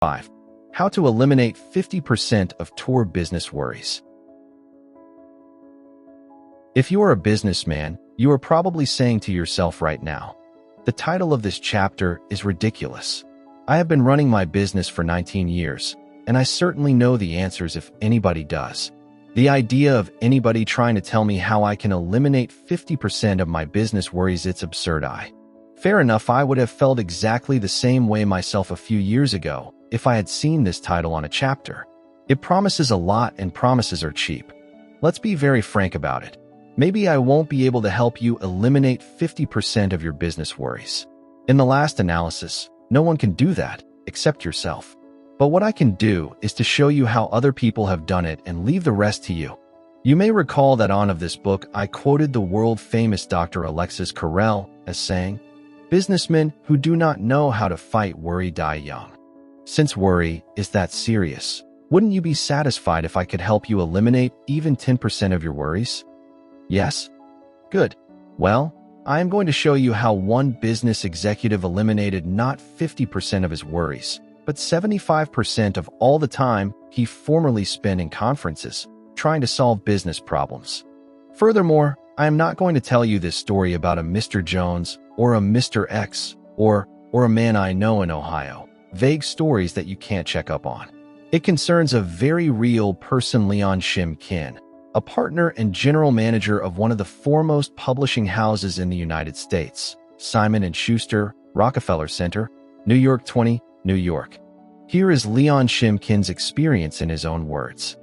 5. How to eliminate 50% of tour business worries. If you are a businessman, you are probably saying to yourself right now, the title of this chapter is ridiculous. I have been running my business for 19 years, and I certainly know the answers if anybody does. The idea of anybody trying to tell me how I can eliminate 50% of my business worries, it's absurd. Fair enough, I would have felt exactly the same way myself a few years ago if I had seen this title on a chapter. It promises a lot, and promises are cheap. Let's be very frank about it. Maybe I won't be able to help you eliminate 50% of your business worries. In the last analysis, no one can do that except yourself. But what I can do is to show you how other people have done it and leave the rest to you. You may recall that on of this book, I quoted the world-famous Dr. Alexis Carrel as saying, "Businessmen who do not know how to fight worry die young." Since worry is that serious, wouldn't you be satisfied if I could help you eliminate even 10% of your worries? Yes? Good. Well, I am going to show you how one business executive eliminated not 50% of his worries, but 75% of all the time he formerly spent in conferences trying to solve business problems. Furthermore, I am not going to tell you this story about a Mr. Jones or a Mr. X or a man I know in Ohio. Vague stories that you can't check up on. It concerns a very real person, Leon Shim Kin, a partner and general manager of one of the foremost publishing houses in the United States, Simon & Schuster, Rockefeller Center, New York 20, New York. Here is Leon Shim Kin's experience in his own words.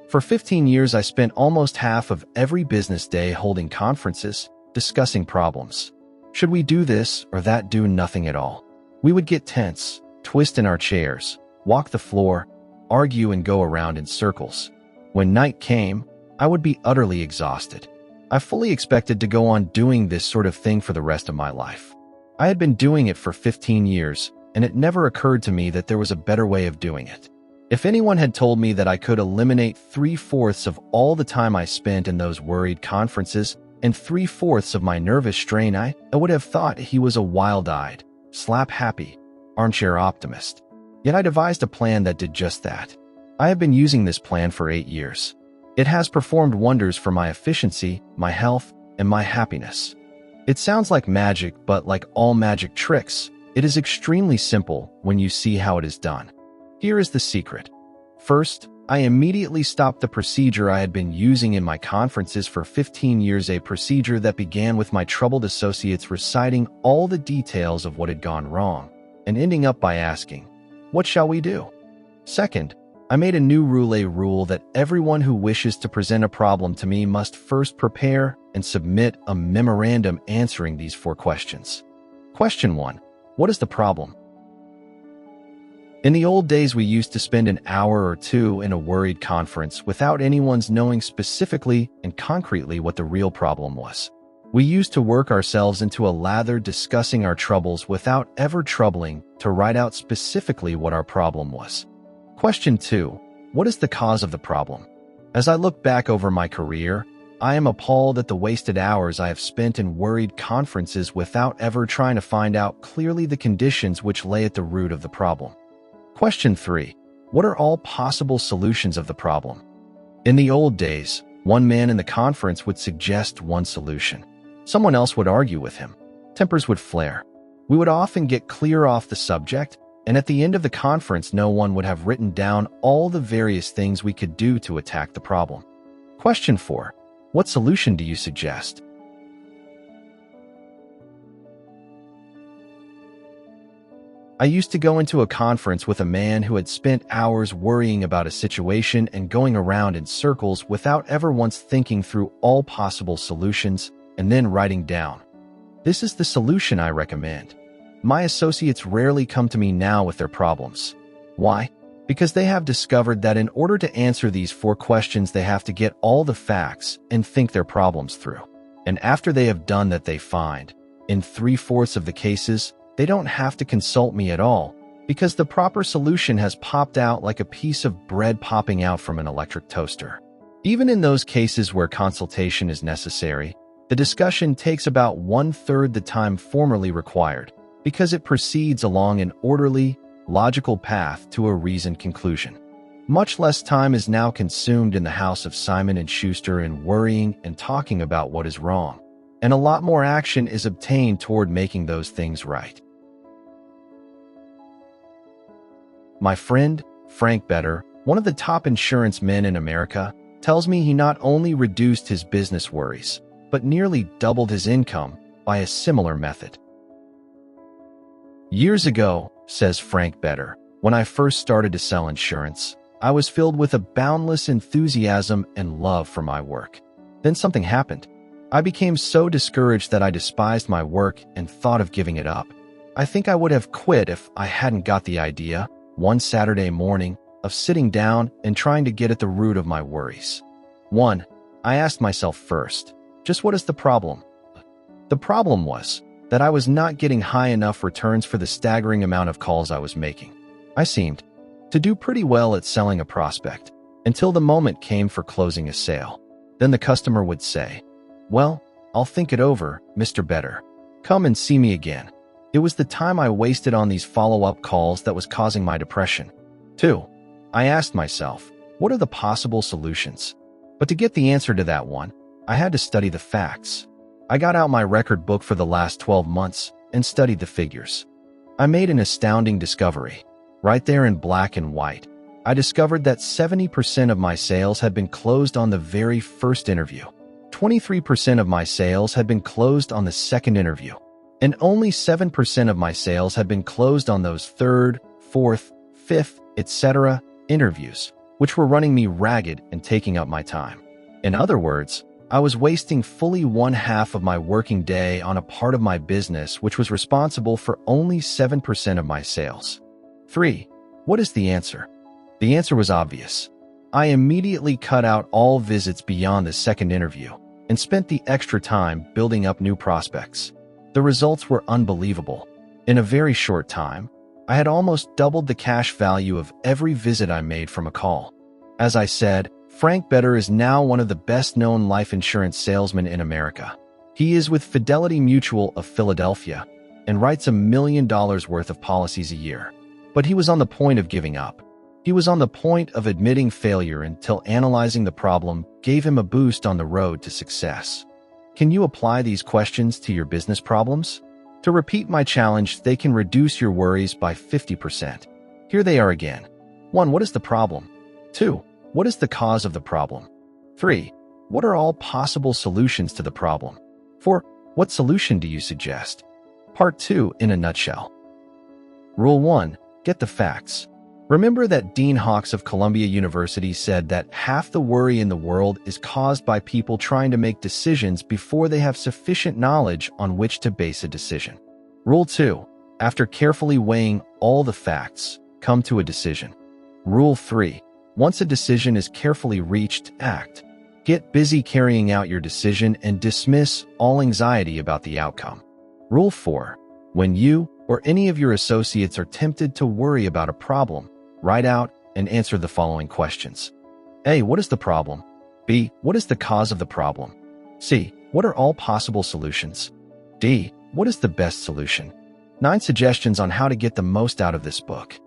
For 15 years, I spent almost half of every business day holding conferences, discussing problems. Should we do this or that, do nothing at all? We would get tense, twist in our chairs, walk the floor, argue and go around in circles. When night came, I would be utterly exhausted. I fully expected to go on doing this sort of thing for the rest of my life. I had been doing it for 15 years, and it never occurred to me that there was a better way of doing it. If anyone had told me that I could eliminate 3/4 of all the time I spent in those worried conferences and 3/4 of my nervous strain, I would have thought he was a wild-eyed, slap-happy, armchair optimist. Yet I devised a plan that did just that. I have been using this plan for 8 years. It has performed wonders for my efficiency, my health, and my happiness. It sounds like magic, but like all magic tricks, it is extremely simple when you see how it is done. Here is the secret. First, I immediately stopped the procedure I had been using in my conferences for 15 years, a procedure that began with my troubled associates reciting all the details of what had gone wrong, and ending up by asking, "What shall we do?" Second, I made a new rule, a rule that everyone who wishes to present a problem to me must first prepare and submit a memorandum answering these 4 questions. Question 1. What is the problem? In the old days, we used to spend an hour or 2 in a worried conference without anyone's knowing specifically and concretely what the real problem was. We used to work ourselves into a lather discussing our troubles without ever troubling to write out specifically what our problem was. Question 2. What is the cause of the problem? As I look back over my career, I am appalled at the wasted hours I have spent in worried conferences without ever trying to find out clearly the conditions which lay at the root of the problem. Question 3. What are all possible solutions of the problem? In the old days, one man in the conference would suggest one solution. Someone else would argue with him. Tempers would flare. We would often get clear off the subject, and at the end of the conference, no one would have written down all the various things we could do to attack the problem. Question 4. What solution do you suggest? I used to go into a conference with a man who had spent hours worrying about a situation and going around in circles without ever once thinking through all possible solutions and then writing down. This is the solution I recommend. My associates rarely come to me now with their problems. Why? Because they have discovered that in order to answer these 4 questions, they have to get all the facts and think their problems through. And after they have done that, they find, in 3/4 of the cases, they don't have to consult me at all, because the proper solution has popped out like a piece of bread popping out from an electric toaster. Even in those cases where consultation is necessary, the discussion takes about 1/3 the time formerly required, because it proceeds along an orderly, logical path to a reasoned conclusion. Much less time is now consumed in the house of Simon and Schuster in worrying and talking about what is wrong, and a lot more action is obtained toward making those things right. My friend, Frank Better, one of the top insurance men in America, tells me he not only reduced his business worries, but nearly doubled his income by a similar method. Years ago, says Frank Better, when I first started to sell insurance, I was filled with a boundless enthusiasm and love for my work. Then something happened. I became so discouraged that I despised my work and thought of giving it up. I think I would have quit if I hadn't got the idea, one Saturday morning, of sitting down and trying to get at the root of my worries. 1. I asked myself first, just what is the problem? The problem was that I was not getting high enough returns for the staggering amount of calls I was making. I seemed to do pretty well at selling a prospect until the moment came for closing a sale. Then the customer would say, "Well, I'll think it over, Mr. Better. Come and see me again." It was the time I wasted on these follow-up calls that was causing my depression. 2. I asked myself, what are the possible solutions? But to get the answer to that one, I had to study the facts. I got out my record book for the last 12 months and studied the figures. I made an astounding discovery. Right there in black and white, I discovered that 70% of my sales had been closed on the very first interview. 23% of my sales had been closed on the second interview. And only 7% of my sales had been closed on those third, fourth, fifth, etc. interviews, which were running me ragged and taking up my time. In other words, I was wasting fully one half of my working day on a part of my business which was responsible for only 7% of my sales. 3. What is the answer? The answer was obvious. I immediately cut out all visits beyond the second interview and spent the extra time building up new prospects. The results were unbelievable. In a very short time, I had almost doubled the cash value of every visit I made from a call. As I said, Frank Better is now one of the best-known life insurance salesmen in America. He is with Fidelity Mutual of Philadelphia and writes $1 million worth of policies a year. But he was on the point of giving up. He was on the point of admitting failure until analyzing the problem gave him a boost on the road to success. Can you apply these questions to your business problems? To repeat my challenge, they can reduce your worries by 50%. Here they are again. 1. What is the problem? 2. What is the cause of the problem? 3. What are all possible solutions to the problem? 4. What solution do you suggest? Part 2 in a nutshell. Rule 1. Get the facts. Remember that Dean Hawkes of Columbia University said that half the worry in the world is caused by people trying to make decisions before they have sufficient knowledge on which to base a decision. Rule 2. After carefully weighing all the facts, come to a decision. Rule 3. Once a decision is carefully reached, act. Get busy carrying out your decision and dismiss all anxiety about the outcome. Rule 4. When you or any of your associates are tempted to worry about a problem, write out and answer the following questions. A. What is the problem? B. What is the cause of the problem? C. What are all possible solutions? D. What is the best solution? 9 suggestions on how to get the most out of this book.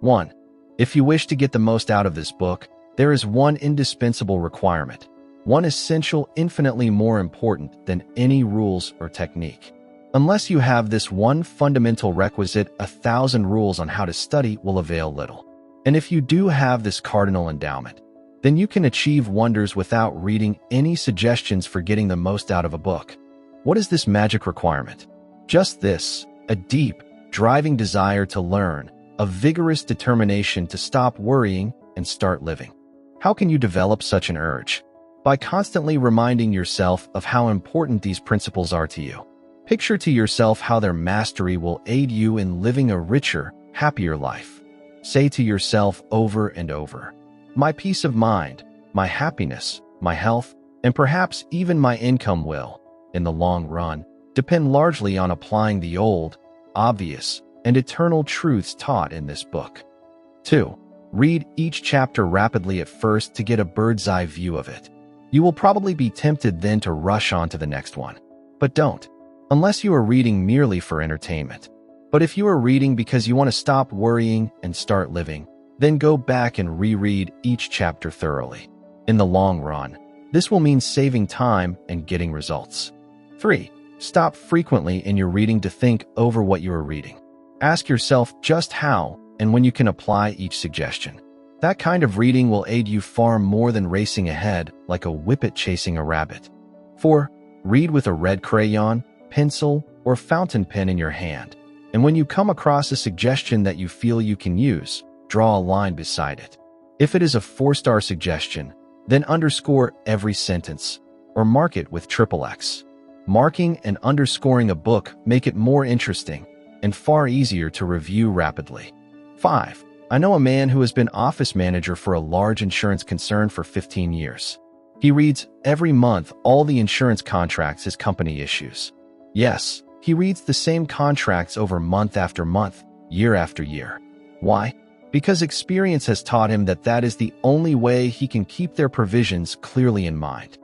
1. If you wish to get the most out of this book, there is one indispensable requirement, one essential, infinitely more important than any rules or technique. Unless you have this one fundamental requisite, 1,000 rules on how to study will avail little. And if you do have this cardinal endowment, then you can achieve wonders without reading any suggestions for getting the most out of a book. What is this magic requirement? Just this: a deep, driving desire to learn, a vigorous determination to stop worrying and start living. How can you develop such an urge? By constantly reminding yourself of how important these principles are to you. Picture to yourself how their mastery will aid you in living a richer, happier life. Say to yourself over and over, "My peace of mind, my happiness, my health, and perhaps even my income will, in the long run, depend largely on applying the old, obvious, and eternal truths taught in this book." 2. Read each chapter rapidly at first to get a bird's-eye view of it. You will probably be tempted then to rush on to the next one. But don't, unless you are reading merely for entertainment. But if you are reading because you want to stop worrying and start living, then go back and reread each chapter thoroughly. In the long run, this will mean saving time and getting results. 3. Stop frequently in your reading to think over what you are reading. Ask yourself just how and when you can apply each suggestion. That kind of reading will aid you far more than racing ahead like a whippet chasing a rabbit. 4. Read with a red crayon, pencil, or fountain pen in your hand. And when you come across a suggestion that you feel you can use, draw a line beside it. If it is a 4-star suggestion, then underscore every sentence, or mark it with XXX. Marking and underscoring a book make it more interesting and far easier to review rapidly. 5. I know a man who has been office manager for a large insurance concern for 15 years. He reads every month all the insurance contracts his company issues. Yes, he reads the same contracts over month after month, year after year. Why? Because experience has taught him that that is the only way he can keep their provisions clearly in mind.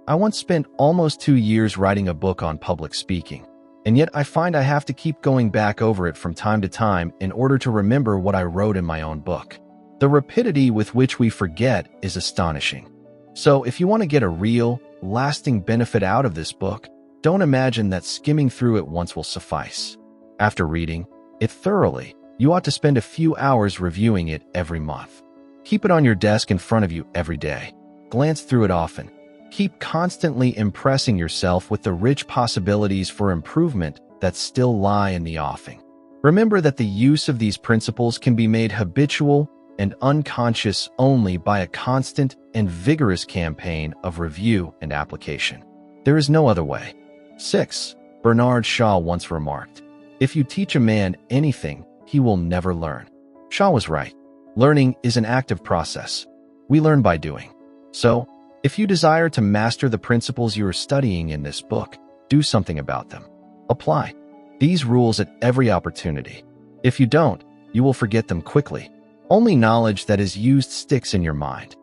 I once spent almost 2 years writing a book on public speaking, and yet I find I have to keep going back over it from time to time in order to remember what I wrote in my own book. The rapidity with which we forget is astonishing. So if you want to get a real, lasting benefit out of this book, don't imagine that skimming through it once will suffice. After reading it thoroughly, you ought to spend a few hours reviewing it every month. Keep it on your desk in front of you every day. Glance through it often. Keep constantly impressing yourself with the rich possibilities for improvement that still lie in the offing. Remember that the use of these principles can be made habitual and unconscious only by a constant and vigorous campaign of review and application. There is no other way. 6. Bernard Shaw once remarked, "If you teach a man anything, he will never learn." Shaw was right. Learning is an active process. We learn by doing. So, if you desire to master the principles you are studying in this book, do something about them. Apply these rules at every opportunity. If you don't, you will forget them quickly. Only knowledge that is used sticks in your mind.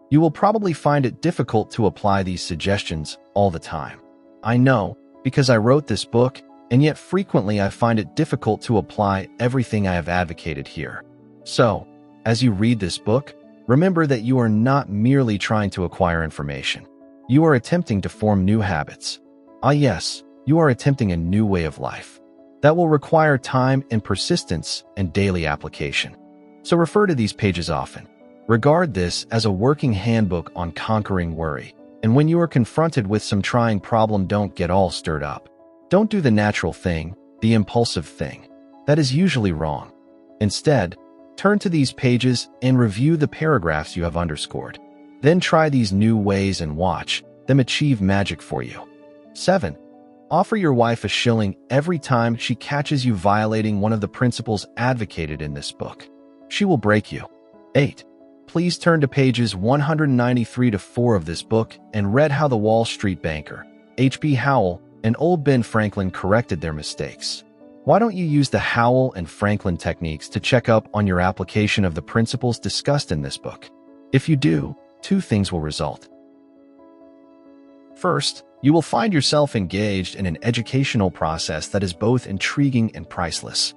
You will probably find it difficult to apply these suggestions all the time. I know, because I wrote this book, and yet frequently I find it difficult to apply everything I have advocated here. So, as you read this book, remember that you are not merely trying to acquire information. You are attempting to form new habits. Ah yes, you are attempting a new way of life. That will require time and persistence and daily application. So refer to these pages often. Regard this as a working handbook on conquering worry. And when you are confronted with some trying problem, don't get all stirred up. Don't do the natural thing, the impulsive thing. That is usually wrong. Instead, turn to these pages and review the paragraphs you have underscored. Then try these new ways and watch them achieve magic for you. 7. Offer your wife a shilling every time she catches you violating one of the principles advocated in this book. She will break you. 8. Please turn to pages 193 to 4 of this book and read how the Wall Street banker, H.B. Howell, and old Ben Franklin corrected their mistakes. Why don't you use the Howell and Franklin techniques to check up on your application of the principles discussed in this book? If you do, 2 things will result. First, you will find yourself engaged in an educational process that is both intriguing and priceless.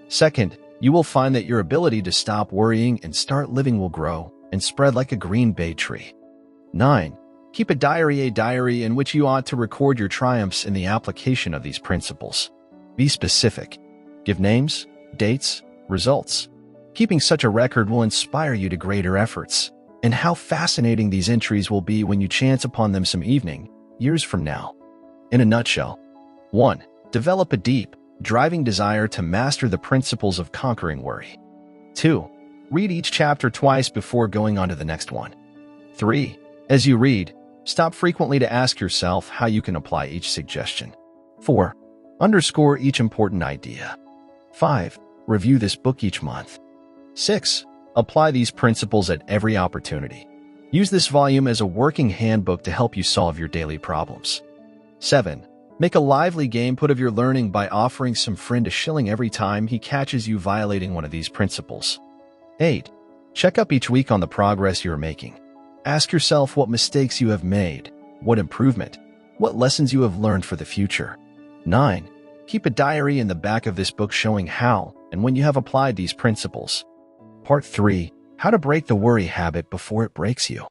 Second, you will find that your ability to stop worrying and start living will grow and spread like a green bay tree. 9. Keep a diary in which you ought to record your triumphs in the application of these principles. Be specific. Give names, dates, results. Keeping such a record will inspire you to greater efforts. And how fascinating these entries will be when you chance upon them some evening, years from now. In a nutshell, 1. Develop a deep, driving desire to master the principles of conquering worry. 2. Read each chapter twice before going on to the next one. 3. As you read, stop frequently to ask yourself how you can apply each suggestion. 4. Underscore each important idea. 5. Review this book each month. 6. Apply these principles at every opportunity. Use this volume as a working handbook to help you solve your daily problems. 7. Make a lively game put of your learning by offering some friend a shilling every time he catches you violating one of these principles. 8. Check up each week on the progress you are making. Ask yourself what mistakes you have made, what improvement, what lessons you have learned for the future. 9. Keep a diary in the back of this book showing how and when you have applied these principles. Part 3. How to break the worry habit before it breaks you.